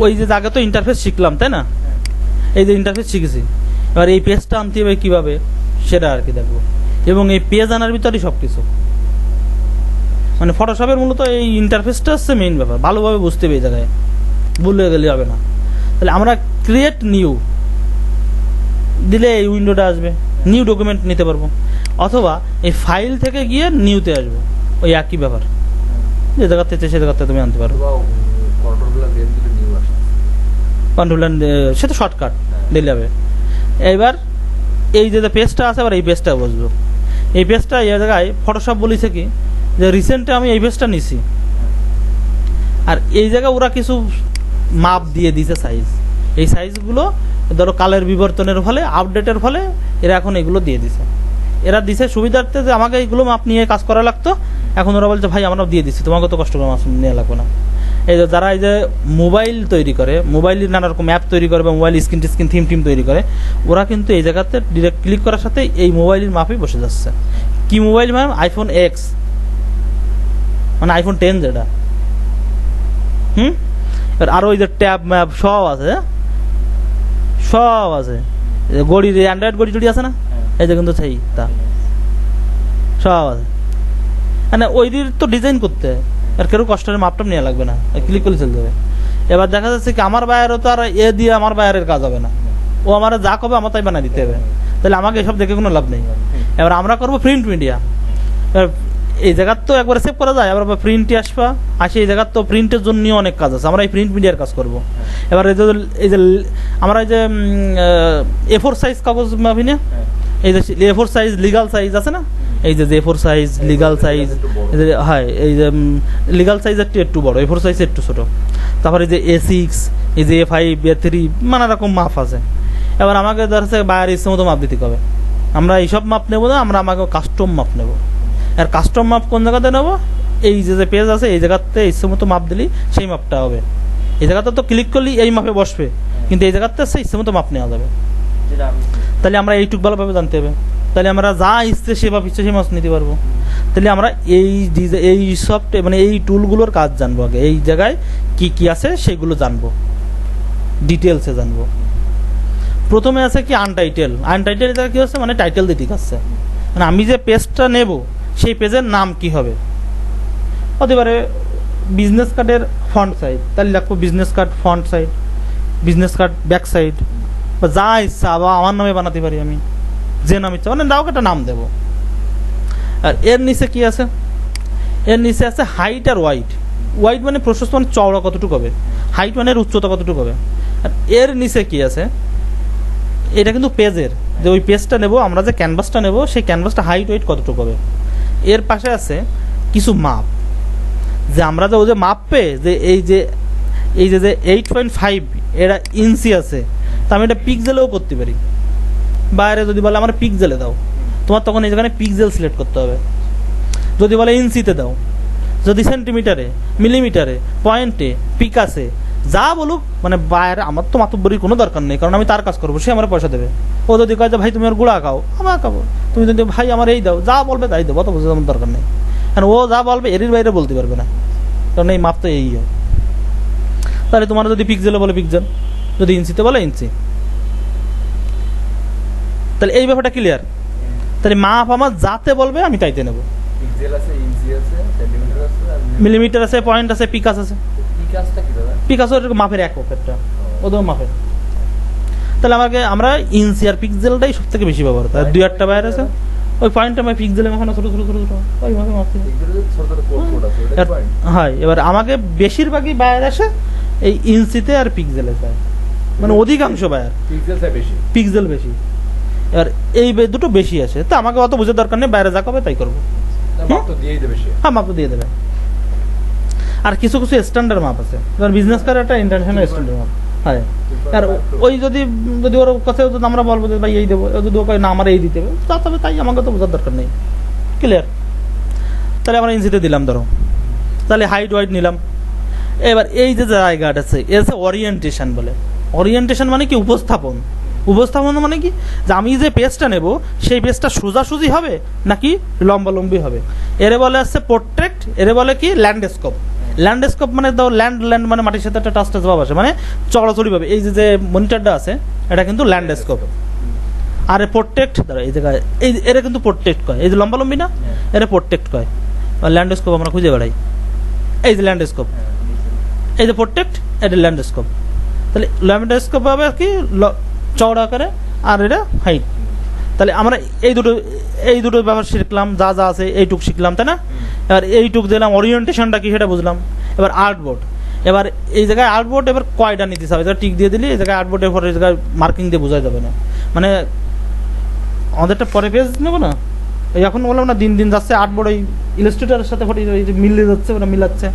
ওই যে আগে তো ইন্টারফেস শিখলাম, তাই না? এই যে ইন্টারফেস শিখেছি, এবার এই পেজটা আনতে হবে কিভাবে সেটা আর কি দেখবো, এবং এই পেজ আনার ভিতরেই সব কিছু। মানে ফটোশপের মূলত এই ইন্টারফেসটা হচ্ছে মেইন ব্যাপার, ভালোভাবে বুঝতে হবে এই জায়গায়, ভুলে গেলে হবে না। তাহলে আমরা ক্রিয়েট নিউ দিলে এই উইন্ডোটা আসবে, নিউ ডকুমেন্ট নিতে পারবো, অথবা এই ফাইল থেকে গিয়ে নিউতে আসবো, ওই একই ব্যাপার, যে জায়গাতে সে জায়গাতে তুমি আনতে পারো। কন্ট্রোল সে তো শর্টকাট দিলে যাবে। এইবার এই যে পেজটা আছে, আবার এই পেজটা বসবো। এই পেজটা এই জায়গায় ফটোশপ বলেছে কি যে রিসেন্টে আমি এই পেজটা নিছি, আর এই জায়গায় ওরা কিছু মাপ দিয়ে দিছে সাইজ। এই সাইজগুলো ধরো কালের বিবর্তনের ফলে, আপডেটের ফলে এরা এখন এগুলো দিয়ে দিছে। এরা দিছে সুবিধার্থে যে আমাকে এইগুলো মাপ নিয়ে কাজ করা লাগতো, এখন ওরা বলছে ভাই আমরা দিয়ে দিচ্ছি, তোমাকে তো কষ্ট করে মাপ নিয়ে লাগবে না। এই যে যারা এই যে মোবাইল তৈরি করে, মোবাইলের নানা রকম অ্যাপ তৈরি করে বা মোবাইল স্ক্রিন থিম তৈরি করে, ওরা কিন্তু এই জায়গাতে ডিরেক্ট ক্লিক করার সাথে এই মোবাইলের মাপই বসে যাচ্ছে। কি মোবাইল ম্যাম? আইফোন এক্স, মানে আইফোন 10 যেটা। এবার আরো ওই যে ট্যাব ম্যাপ সব আছে, সব আছে। গড়ি অ্যান্ড্রয়েড গড়ি টড়ি আছে না, এই যে কিন্তু সেই তা সব আছে। মানে ওই দিন তো ডিজাইন করতে হয়, আর কেউ কষ্টের মাপটাপ নেওয়া লাগবে না, ক্লিক করলে চলে যাবে। এবার দেখা যাচ্ছে কি আমার বায়ারও তো আর এ দিয়ে আমার বায়ারের কাজ হবে না, ও আমার যা কবে আমার তাই বানিয়ে দিতে হবে, তাহলে আমাকে এসব দেখে কোনো লাভ নেই। এবার আমরা করবো প্রিন্ট মিডিয়া। এবার এই জায়গার তো একবার সেভ করা যায়, আবার প্রিন্টে আসবা, আসে এই জায়গার তো প্রিন্টের জন্যও অনেক কাজ আছে, আমরা এই প্রিন্ট মিডিয়ার কাজ করব। এবার এই যে আমরা এই যে A4 সাইজ কাগজ মাপি না, এই যে A4 সাইজ লিগাল সাইজ আছে না, এই যে A4 সাইজ লিগাল সাইজ, হয় এই যে লিগাল সাইজ একটু বড়, A4 সাইজ একটু ছোট, তারপরে এই যে A6, এই যে A5, A3, নানা রকম মাপ আছে। এবার আমাকে ধরছে বাইরের ইচ্ছে মতো মাপ দিতে হবে, আমরা এইসব মাপ নেবো না, আমরা আমাকে কাস্টম মাপ নেবো। আর কাস্টম মাপ কোন জায়গাতে নেবো? এই যে পেজ আছে এই জায়গাতে ইচ্ছে মতো মাপ দিলি সেই মাপটা হবে। এই জায়গাতে তো ক্লিক করলি এই মাপে বসবে, কিন্তু এই জায়গাতে সেই ইচ্ছে মতো মাপ নেওয়া যাবে। তাহলে আমরা এইটুকু ভালোভাবে জানতে হবে, তাহলে আমরা যা ইচ্ছে সে মাপ ইচ্ছে সেই মাপ নিতে পারবো। তাহলে আমরা এই সফট মানে এই টুলগুলোর কাজ জানবো আগে, এই জায়গায় কি কি আছে সেগুলো জানবো, ডিটেলসে জানবো। প্রথমে আছে কি আনটাইটেল। আনটাইটেল কি হচ্ছে, মানে টাইটেল দিতে আসছে, মানে আমি যে পেজটা নেব সেই পেজের নাম কি হবে। হতে পারে বিজনেস কার্ডের ফ্রন্ট সাইড, তাহলে লিখবো business card front side, business card back side, বা যা ইচ্ছা, বা আমার নামে বানাতে পারি আমি, যে নাম ইচ্ছা মানে দাও একটা নাম দেবো। আর এর নিচে কি আছে? এর নিচে আছে হাইট আর ওয়াইড। ওয়াইড মানে প্রশস্ত, মানে চওড়া কতটুকু হবে, হাইট মানে উচ্চতা কতটুকু হবে। আর এর নিচে কি আছে? এটা কিন্তু পেজের, যে ওই পেজটা নেব আমরা, যে ক্যানভাসটা নেব সেই ক্যানভাসটা হাইট ওয়েট কতটুকু হবে। এর পাশে আছে কিছু মাপ, যে আমরা যে ওই যে মাপ পেয়ে যে এই যে 8.5 এটা ইঞ্চি আছে, তা আমি এটা পিক্সেলেও করতে পারি। বাইরে যদি বলে আমার পিক্সেলে দাও, তোমার তখন এই জায়গায় পিক্সেল সিলেক্ট করতে হবে। যদি বলে ইঞ্চিতে দাও, যদি সেন্টিমিটারে, মিলিমিটারে, পয়েন্টে, পিকাসে, যা বলুক, মানে বাইরে আমার তো মাতব্বরির কোনো দরকার নেই, কারণ আমি তার কাজ করবো, সে আমার পয়সা দেবে। ও যদি কয় যে ভাই তুমি ওর গুঁড়া খাও, আমার খাবো, তুমি যদি ভাই আমার এই দাও, যা বলবে তাই দেবো, অত বুঝে আমার দরকার নেই। কারণ ও যা বলবে এর বাইরে বলতে পারবে না, কারণ এই মাপ তো এই হয়। তাহলে তোমার যদি পিক্সেলে বলে পিক্সেল, যদি ইঞ্চিতে বলে ইঞ্চি। তাহলে এই ব্যাপারটা ক্লিয়ার। তাহলে মাপ আমার যাতে বলবে আমি তাইতে নেবো। মিলিমিটার আছে, পয়েন্ট আছে, পিকাস আছে। পিকাস মাপের একক, একটা ওদের মাপের। তাহলে আমরা ইঞ্চি আর পিক্সেলটাই সব থেকে বেশি ব্যবহার হয়। 2-8টা বাইরে আছে, ওই পয়েন্টটা আমি পিক্সেলে মাখানো ছোট ছোট ছোট ছোট ওই ভাবে মাপতে হয়। এবার আমাকে বেশিরভাগই বাইরে আসে এই ইঞ্চিতে আর পিক্সেলে যায়, মানে অধিকাংশ বাইরে পিক্সেল বেশি। এবার এই দুটো বেশি আছে, তো আমাকে অত বুঝে দরকার নেই, বাইরে যা করবে তাই করবো। হ্যাঁ, মাপ তো দিয়ে দেবে। আর কিছু কিছু স্ট্যান্ডার্ড মাপ আছে, বিজনেস কার্ড একটা ইন্টারন্যাশনাল স্ট্যান্ডার্ড মাপ। হ্যাঁ, আর ওই যদি ওর কাছে আমরা বলবো যে ভাই এই দেবো, যদি ও না আমার এই দিতে হবে, তবে তাই আমাকে তো বোঝার দরকার নেই। ক্লিয়ার? তাহলে আমরা ইঞ্চিতে দিলাম ধরো, তাহলে হাইট ওয়াইট নিলাম। এবার এই যে জায়গাটা আছে এ আছে ওরিয়েন্টেশন বলে। ওরিয়েন্টেশন মানে কি? উপস্থাপন। উপস্থাপন মানে কি? যে আমি যে পেজটা নেব সেই পেজটা সোজাসুজি হবে নাকি লম্বালম্বি হবে। এরে বলে আসছে পোর্ট্রেট, এরে বলে কি ল্যান্ডস্কেপ। ল্যান্ডস্কেপ মানে দাও ল্যান্ড মানে মাটির সাথে একটা টাচ ভাব আসে, মানে চড়াচড়ি ভাবে। এই যে মনিটরটা আছে এটা কিন্তু ল্যান্ডস্কেপ। আর পোর্ট্রেট ধরো এই জায়গায়, এই এরা কিন্তু পোর্ট্রেট কয়, এই যে লম্বালম্বি না, এরা পোর্ট্রেট কয়। বা ল্যান্ডস্কোপ আমরা খুঁজে বেড়াই, এই যে ল্যান্ডস্কোপ, হ্যাঁ, নিচে। এই যে প্রোটেক্ট, এটা ল্যান্ডস্কোপ। তাহলে ল্যান্ডস্কোপ হবে কি চওড়া করে, আর এটা হাইট। তাহলে আমরা এই দুটো ব্যাপার শিখলাম, যা যা আছে এইটুক শিখলাম, তাই না? এবার এইটুক দিলাম, ওরিয়েন্টেশনটা কি সেটা বুঝলাম। এবার আর্টবোর্ড, এবার এই জায়গায় আর্টবোর্ড এবার কয়টা নিতে হবে, এটা টিক দিয়ে দিলি, এই জায়গায় আর্টবোর্ডের পরে এই জায়গায় মার্কিং দিয়ে বোঝা যাবে না, মানে আমাদেরটা পরে পেজ নেবো না। এই এখন বললাম না, দিন দিন যাচ্ছে আর্টবোর্ড ওই ইলাস্ট্রেটরের সাথে ফটো মিলিয়ে যাচ্ছে, ওটা মিলাচ্ছে।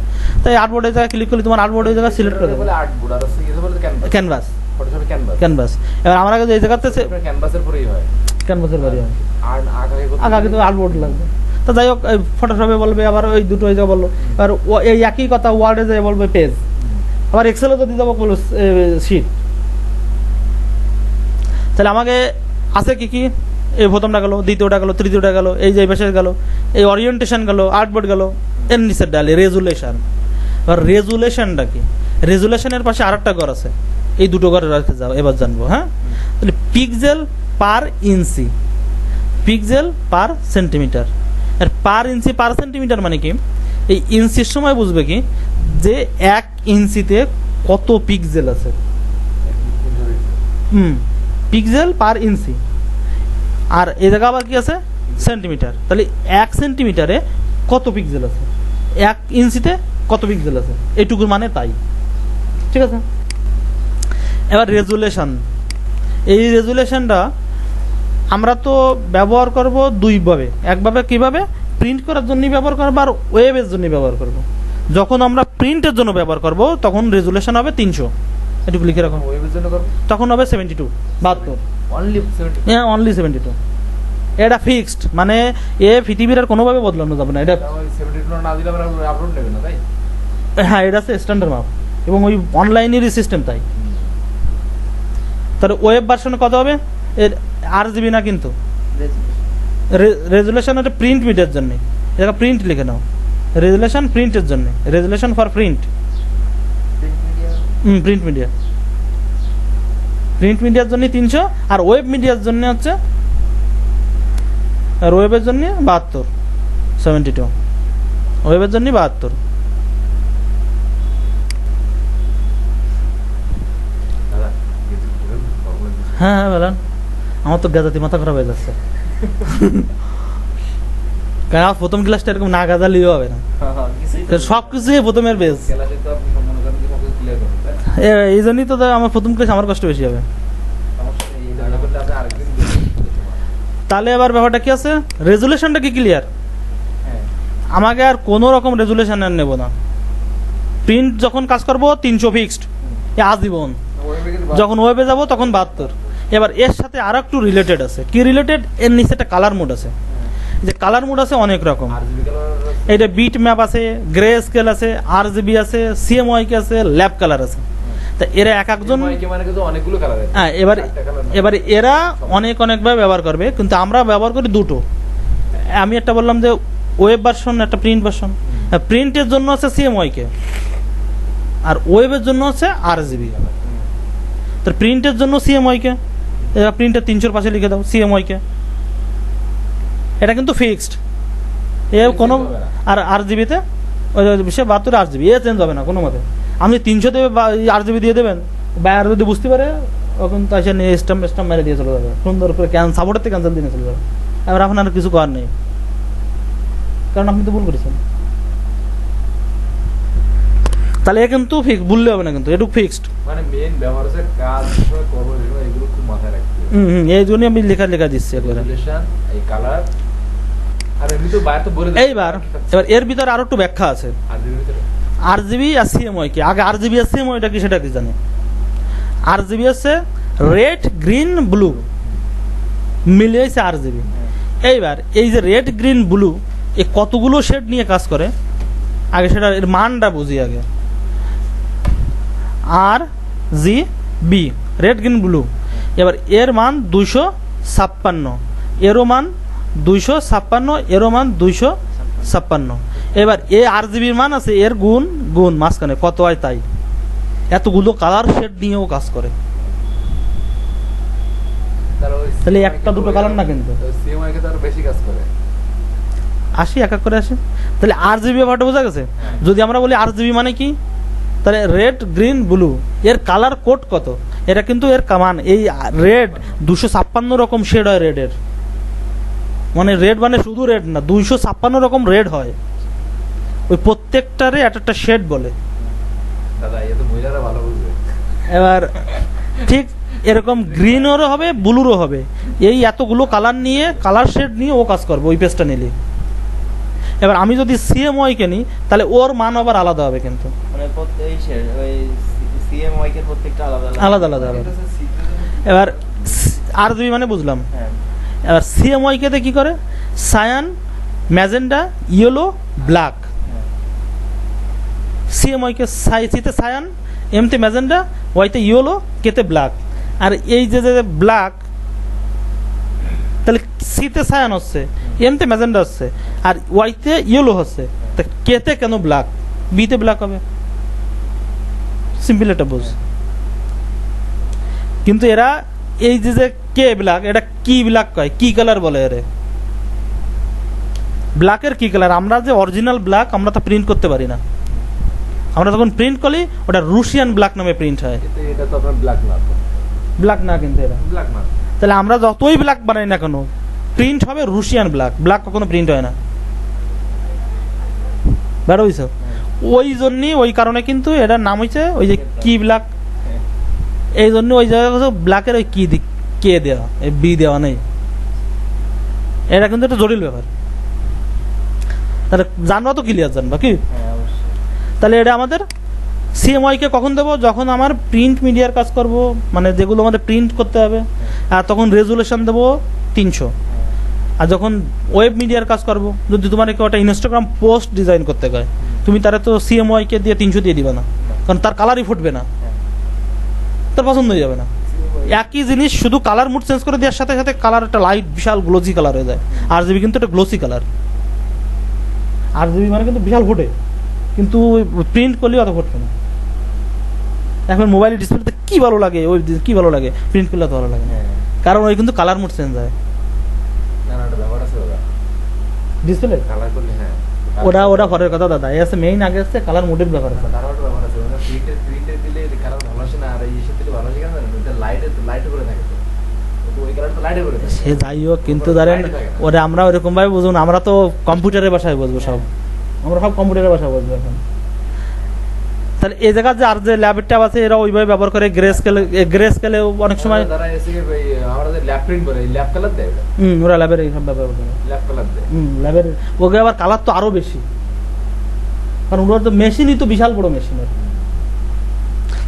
তাই আর্টবোর্ডের জায়গায় ক্লিক করলে তোমার আর্টবোর্ডের জায়গায় সিলেক্ট করে দেবে বলে আর্টবোর্ড, আর হচ্ছে ইয়ে বলে ক্যানভাস। ক্যানভাস, ফটোশপে ক্যানভাস। ক্যানভাস। এবার আমরা এই জায়গাতে আপনার ক্যানভাসের পরেই হয়। ক্যানভাসের বাড়ি হয়, আর আগে আগে তো আর্টবোর্ড লাগবে। তো যাই হোক, ফটোশপে বলবে আবার ওই দুটো ওই জায়গা বললো, এবার এই একই কথা ওয়ার্ডে যায় বলবে পেজ, আবার এক্সেলে যদি যাবো বলবো শিট। তাহলে আমাকে আছে কি কি, এই প্রথমটা গেল, দ্বিতীয়টা গেল, তৃতীয়টা গেল, এই যে পেশে গেল, এই ওরিয়েন্টেশন গেল, আর্টবোর্ড গেল, এর নিচের ডালে রেজুলেশন। এবার রেজুলেশনটা কি, রেজুলেশনের পাশে আরেকটা ঘর আছে, এই দুটো ঘরে রাখতে যাও, এবার জানবো। হ্যাঁ, তাহলে পিক্সেল পার ইঞ্চি, পিক্সেল পার সেন্টিমিটার। আর পার ইঞ্চি পার সেন্টিমিটার মানে কি, এই ইঞ্চির সময় বুঝবে কি যে 1 ইঞ্চিতে কত পিক্সেল আছে। পিক্সেল পার ইঞ্চি। আর এই জায়গা আবার কি আছে, সেন্টিমিটার। তাহলে 1 সেন্টিমিটারে কত পিক্সেল আছে, 1 ইঞ্চিতে কত পিক্সেল আছে, এইটুকুর মানে তাই। ঠিক আছে। এবার রেজুলেশন, এই রেজুলেশনটা আমরা তো ব্যবহার করব দুইভাবে। একভাবে কিভাবে, প্রিন্ট করার জন্য ব্যবহার করবো, আর ওয়েবের জন্য ব্যবহার করব। যখন আমরা প্রিন্টের জন্য ব্যবহার করব তখন রেজুলেশন হবে 300, এটুকু লিখে রাখুন। ওয়েবের জন্য করব তখন হবে 72, 72। অনলি 70। হ্যাঁ, অনলি 72। এটা ফিক্সড, মানে এ পৃথিবীর আর কোনোভাবে বদলানো যাবে না এটা। 72 না দিলে আমরা আপলোড নেবে না, তাই? হ্যাঁ, এটা হচ্ছে স্ট্যান্ডার্ড মাপ, এবং ওই অনলাইনেরই সিস্টেম তাই। তাহলে ওয়েব ভার্সনে কত হবে, এর RGB না কিন্তু, রেজুলেশন এটা প্রিন্ট মিডিয়ার জন্য, এটা প্রিন্ট লিখে নাও, রেজুলেশন প্রিন্টের জন্য, resolution for print. Print media, print মিডিয়ার জন্য 300, আর ওয়েব মিডিয়ার জন্য হচ্ছে, আর ওয়েবের জন্য 72, 72, ওয়েবের জন্য 72। দাদা কিছু প্রবলেম। হ্যাঁ হ্যাঁ বলেন, আমার তো গাজাতি মাথা খারাপ হয়ে যাচ্ছে, কারণ প্রথম ক্লাসটা এরকম না গাজালিও হবে না, সব কিছুই প্রথমের বেস। ক্লাসে তো আপনি মনে করেন যে সবকিছু ক্লিয়ার করবেন, তাই না? এই জন্যই তো আমার প্রথম ক্লাস আমার কষ্ট বেশি হবে। সমস্যা নেই, এই দাদা করলে আপনি আরেকদিন দেখতে তাহলে এবার ব্যাপারটা কি আছে, রেজুলেশনটা কি ক্লিয়ার, হ্যাঁ। আমাকে আর কোনো রকম রেজুলেশন আর নেব না। প্রিন্ট যখন কাজ করবো 300 ফিক্সড, আজীবন। ওয়েবে কিন্তু যখন ওয়েবে যাব তখন 72। এবার এর সাথে আর একটু রিলেটেড আছে, কি রিলেটেড, এর নিচে একটা কালার মোড আছে, যে কালার মোড আছে অনেক রকম। আরজিবি কালার এইটা বিট ম্যাপ আছে, গ্রে স্কেল আছে, RGB আছে, CMYK আছে, ল্যাব কালার আছে। তা এরা এক একজন, মানে কিন্তু অনেকগুলো কালার আছে। হ্যাঁ, এবারে এরা অনেকভাবে ব্যবহার করবে, কিন্তু আমরা ব্যবহার করি দুটো। আমি একটা বললাম যে ওয়েব ভার্সন, একটা প্রিন্ট ভার্সন। প্রিন্টের জন্য আছে CMYK, আর ওয়েবের জন্য আছে RGB। তো প্রিন্টের জন্য CMYK, এবার প্রিন্টের 300 পাশে লিখে দাও CMYK, এটা কিন্তু ফিক্সড, এ কোনো, আর RGB-তে ওই 72 RGB, এ চেঞ্জ হবে না কোনো মতে। আপনি 300 দেবে RGB দিয়ে দেবেন, বাইরে যদি বুঝতে পারে তখন তো এসে নিয়ে স্টাম্প মেরে দিয়ে চলে যাবে, সুন্দর করে সাপোর্টের থেকে ক্যান্সেল দিয়ে চলে যাবে। এবার এখন আর কিছু করার নেই, কারণ আপনি তো ভুল করেছেন। তাহলে এ কিন্তু ফিক্স, ভুললে হবে না কিন্তু, এটুকু ফিক্সড। মানে মেইন ব্যবহার হচ্ছে কাজ কিভাবে করবো, এগুলো খুব মাথায় রাখতে হবে। এই জন্যই আমি লেখা দিচ্ছি একবারে। রেজুলেশন, এই কালার, আর এমনি তো বাইরে তো বলে এবার এর ভিতরে আরো একটু ব্যাখ্যা আছে, আরজিবির ভিতরে RGB আর CMYK। আগে RGB আর CMYK কি সেটা কি জানে? RGB হচ্ছে রেড, গ্রিন, ব্লু, মিলে হয়েছে RGB। এইবার এই যে রেড, গ্রিন, ব্লু, এই কতগুলো শেড নিয়ে কাজ করে, আগে সেটা এর মানটা বুঝি আগে। RGB, red, green, blue. এবার এর মান 256, এরও মান 256, এরও মান 256। এবার এ RGBর মান আছে, এর গুণ মাঝখানে কত হয় তাই। এতগুলো কালার শেড নিয়েও কাজ করে, তাহলে একটা দুটো কালার না কিন্তু। সিএমআইকে তো আরো বেশি কাজ করে। আসি এক এক করে আসি। তাহলে RGB ব্যাপারটা বোঝা গেছে। যদি আমরা বলি RGB মানে কি, তাহলে রেড গ্রিন ব্লু, এর কালার কোড কত, এটা কিন্তু এর কামান। এই রেড 256 রকম শেড হয় রেডের, মানে রেড মানে শুধু রেড না, 256 রকম রেড হয়। ওই প্রত্যেকটারে একটা একটা শেড বলে। দাদা এ তো মহিলারা ভালো বুঝবে। এবার ঠিক এরকম গ্রিনেরও হবে, ব্লুরও হবে। এই এতগুলো কালার নিয়ে, কালার শেড নিয়ে ও কাজ করবে ওই পেজটা নিলে। এবার আমি যদি CMY কে নিই, তাহলে ওর মান আবার আলাদা হবে কিন্তু, মানে এই ওই CMYK এর প্রত্যেকটা আলাদা আলাদা আলাদা হবে। এটা হচ্ছে secret। এবার RGB মানে বুঝলাম। হ্যাঁ। এবার CMYK তে কি করে, cyan, magenta, yellow, black. CMYK সিতে সায়ান, এমতে ম্যাজেন্ডা, ওয়াইতে ইয়েলো, কেতে ব্ল্যাক। আর এই যে যে ব্ল্যাক, তাহলে সিতে সায়ান হচ্ছে, এমতে ম্যাজেন্ডা হচ্ছে, আর ওয়াইতে ইয়েলো হচ্ছে, তা কেতে কেন ব্ল্যাক, বিতে ব্ল্যাক হবে। সিম্পল এটা বুঝ। কিন্তু এরা এই যে যে কে ব্ল্যাক, এটা কি ব্ল্যাক কয়, কি কালার বলে এরে, ব্ল্যাকের কি কালার। আমরা যে অরিজিনাল ব্ল্যাক আমরা তো প্রিন্ট করতে পারি না, আমরা যখন প্রিন্ট করি ওটা রুশিয়ান ব্ল্যাক নামে প্রিন্ট হয়। কিন্তু এটা তো আপনার ব্ল্যাক না, ব্ল্যাক না কিন্তু এরা, ব্ল্যাক না। তাহলে আমরা যতই ব্ল্যাক বানাই না কেন, প্রিন্ট হবে রুশিয়ান ব্ল্যাক, ব্ল্যাক কখনো প্রিন্ট হয় না। বেরো হইছো, ওই জন্যই ওই কারণে কিন্তু এটার নাম হয়েছে ওই যে কি ব্ল্যাক। এই জন্য ওই জায়গায় ব্ল্যাকের ওই কি কে দেওয়া, এই বি দেওয়া নেই। এটা কিন্তু একটা জটিল ব্যাপার। তাহলে জানবা তো ক্লিয়ার, জানবা কি। হ্যাঁ অবশ্যই। তাহলে এটা আমাদের CMY কে কখন দেবো, যখন আমার প্রিন্ট মিডিয়ার কাজ করব, মানে যেগুলো আমাদের প্রিন্ট করতে হবে, আর তখন রেজুলেশন দেবো 300। আর যখন ওয়েব মিডিয়ার কাজ করব, যদি তোমার কেউ একটা ইনস্টাগ্রাম পোস্ট ডিজাইন করতে হয়, তুমি তারা তো CMY কে দিয়ে 300 দিয়ে দিবে না, কারণ তার কালারই ফুটবে না, তার পছন্দ হয়ে যাবে না। একই জিনিস শুধু কালার মুড চেঞ্জ করে দেওয়ার সাথে সাথে কালার একটা লাইট বিশাল গ্লোসি কালার হয়ে যায়। RGB কিন্তু একটা গ্লোসি কালার, RGB মানে কিন্তু বিশাল ফুটে, কিন্তু প্রিন্ট করলেও অত ফুটবে না। এখন মোবাইলের ডিসপ্লেতে কি ভালো লাগে, ওই কি ভালো লাগে, প্রিন্ট করলে তো ভালো লাগে না, কারণ ওই কিন্তু কালার মুড চেঞ্জ হয় না না, ওটা ব্যাপার আছে দাদা, ডিসপ্লে। কালার করলে হ্যাঁ ওটা পরের কথা দাদা, এই আছে মেইন, আগে আছে কালার মুডের ব্যাপার আছে। তারও একটা ব্যাপার আছে, মানে প্রিন্টে দিলে কালার ভালো আসে না, আর এই ইস্যু দিলে ভালো আসে কেন জানেন, এটা লাইটে করে থাকে তো, তো ওই কালারটা লাইটে করে থাকে। সে যাই হোক, কিন্তু ধরেন ওরা আমরা ওইরকম ভাবে বুঝুন, আমরা তো কম্পিউটারের ভাষায় বুঝবো সব, আমরা সব কম্পিউটারের ভাষা বুঝবো এখন। তাহলে এই জায়গায় যে আর যে ল্যাবের ট্যাব আছে, এরা ওইভাবে ব্যবহার করে। গ্রে স্কেলে অনেক সময় তারা এসে আমরা যে ল্যাব প্রিন্ট করে ল্যাব কালার দেয়, ওরা ল্যাবের এইসব ব্যবহার করে। ল্যাব কালার দেয়। ল্যাবের ওকে আবার কালার তো আরো বেশি, কারণ ওরা তো মেশিনই তো বিশাল বড় মেশিনের।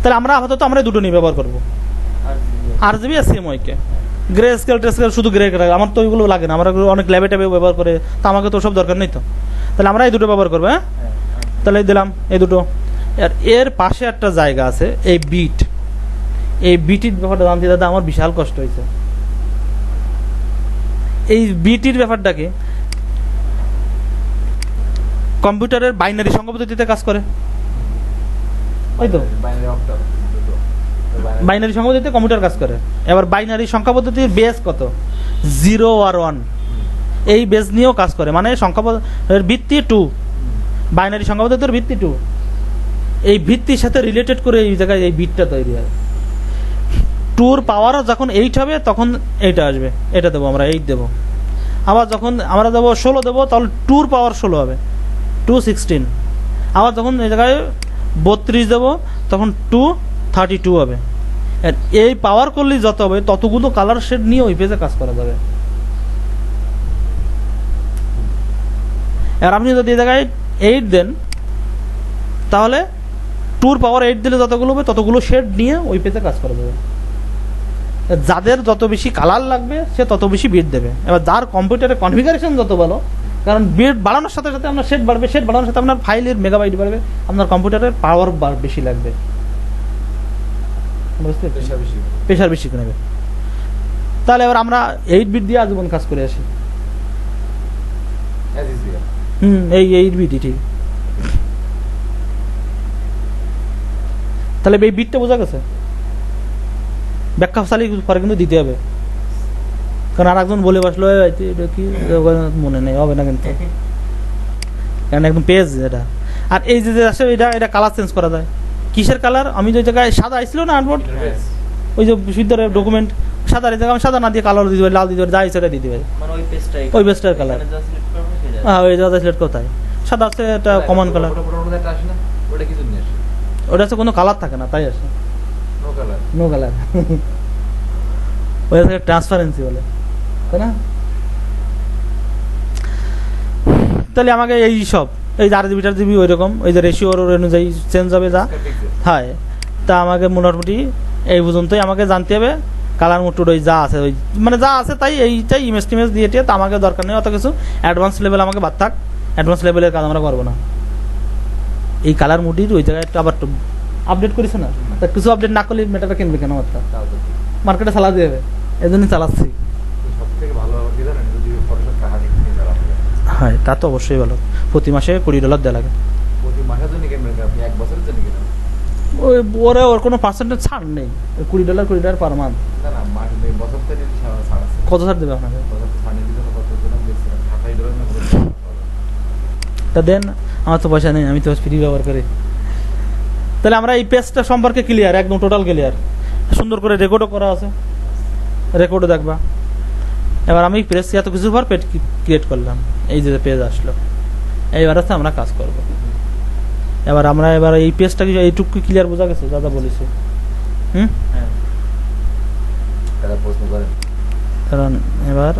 তাহলে আমরা আপাতত আমরা দুটো নিয়ে ব্যবহার করবো, RGB আর CMY কে। গ্রে স্কেল টেস্কেল শুধু গ্রে করে, আমার তো ওইগুলো লাগে না, আমরা অনেক ল্যাবে ট্যাবে ব্যবহার করে, তো আমাকে তো সব দরকার নেই তো। তাহলে আমরা এই দুটো ব্যবহার করবো। হ্যাঁ, তাহলে দিলাম এই দুটো। আর এর পাশে একটা জায়গা আছে, এই বিট, এই বিটির ব্যাপারটা জানতে দাদা আমার বিশাল কষ্ট হয়েছে। এই বিটির ব্যাপারটা কি, কম্পিউটারের বাইনারি সংখ্যা পদ্ধতিতে কাজ করে, ওই তো বাইনারি অক্টাল, বাইনারি সংখ্যা পদ্ধতিতে কম্পিউটার কাজ করে। এবার বাইনারি সংখ্যা পদ্ধতির বেস কত, 0 আর 1, এই বেস নিয়েও কাজ করে, মানে সংখ্যা ভিত্তি 2, বাইনারি সংখ্যা পদ্ধতির ভিত্তি 2। এই ভিত্তির সাথে রিলেটেড করে এই জায়গায় এই বিটটা তৈরি হয়। 2 পাওয়ারও যখন 8 হবে তখন এইটা আসবে, এটা দেবো আমরা 8 দেবো। আবার যখন আমরা দেবো 16 দেবো, তাহলে 2 পাওয়ার 16 হবে, 216। আবার যখন এই জায়গায় 32 দেবো, তখন 232 হবে। আর এই পাওয়ার করলেই যত হবে ততগুলো কালার শেড নিয়ে ওই পেজে কাজ করা যাবে। আর আপনি যদি এই জায়গায় 8 দেন, তাহলে 2 পাওয়ার 8 দিলে যতগুলো হবে ততগুলো শেড নিয়ে ওই পেজে কাজ করা যাবে। যাদের যত বেশি কালার লাগবে সে তত বেশি বিট দেবে। এবার যার কম্পিউটারের কনফিগারেশন যত ভালো, কারণ বিট বাড়ানোর সাথে সাথে আপনার শেড বাড়বে, শেড বাড়ানোর সাথে আপনার ফাইলের মেগাবাইট বাড়বে, আপনার কম্পিউটারের পাওয়ার বেশি লাগবে, বুঝতে প্রেশার বেশি নেবে। তাহলে এবার আমরা 8 বিট দিয়ে আজীবন কাজ করে আসি। এই 8 বিটই ঠিক। তাহলে এই বিটটা বোঝা গেছে, ব্যাখ্যা চালি পরে কিন্তু দিতে হবে, কারণ আর একজন বলে বসলো এটা কি মনে নেই, হবে না কিন্তু। কারণ একদম পেজ এটা। আর এই যে আসে এটা কালার চেঞ্জ করা যায়। কিসের কালার? আমি যে জায়গায় সাদা আইছিল না আনবোর্ড, ইন্টারফেস ওই যে বিশ্ববিদ্যালয়ের ডকুমেন্ট সাদা, এই জায়গায় আমি সাদা না দিয়ে কালার দিতে পারি, লাল দিতে পারি, যা ইচ্ছা দিতে পারি। মানে ওই পেজটাই, ওই পেজটার colour। এখানে যা select করবো সেটা। হ্যাঁ, ওই জায়গায় সিলেক্ট কোথায় সাদা আছে, এটা কমন কালার। ওটা একটা আসে না, ওটা কিছু নিয়ে আসে, ওটা হচ্ছে কোনো কালার থাকে না, তাই আসে নো কালার। No colour. ওই থেকে ট্রান্সপারেন্সি বলে, তাই না? তাহলে আমাকে এই সব এই যে RGB টারজিবি ওই রকম, ওই যে রেশিওর অনুযায়ী চেঞ্জ হবে যা, হ্যাঁ। তা আমাকে মোটামুটি এই পর্যন্তই আমাকে জানতে হবে। কালার মোটুর ওই যা আছে, ওই মানে যা আছে তাই, এইটাই ইমেজ টিমেজ দিয়ে টিয়ে, তা আমাকে দরকার নেই অত কিছু। অ্যাডভান্স লেভেল আমাকে বাদ থাক, অ্যাডভান্স লেভেলের কাজ আমরা করবো না। এই কালার মুডির ওই জায়গায় একটু আবার আপডেট করিস না, তা কিছু আপডেট না করলে মেটাটা কিনবে কেন? আমার মার্কেটে চালা দিয়ে হবে, এই জন্যই চালাচ্ছি। সব থেকে ভালো হবে কি জানেন, যদি ফটোশপ কাহানি কিনে চালানো যায়। হ্যাঁ, তা তো অবশ্যই ভালো। প্রতি মাসে $20 দেওয়া লাগে। প্রতি মাসের জন্য কিনবেন, আপনি 1 বছরের জন্য কিনেন। ওই ওর কোনো পার্সেন্টেজ ছাড় নেই, $20 পার মান্থ। না না, বছর থেকে নিলে ছাড় আছে। কত ছাড় দেবে আপনাকে? বছর তো ছাড় দিতে কত দিলাম দেখছিলাম, $28 না কত তা দেন, আমার তো পয়সা নেই, আমি তো ফ্রি ব্যবহার করি। তাহলে আমরা এই পেজটা সম্পর্কে ক্লিয়ার, একদম টোটাল ক্লিয়ার। সুন্দর করে রেকর্ডও করা আছে, রেকর্ডও দেখবা। এবার আমি পেজ এত কিছুর পর পেজ ক্রিয়েট করলাম, এই যে পেজ আসলো, এইবার আছে আমরা কাজ করব। এবার আমরা এই পেজটাকে এইটুকু ক্লিয়ার বোঝা গেছে দাদা বলেছে। হ্যাঁ। তারা প্রশ্ন করেন। কারণ এবার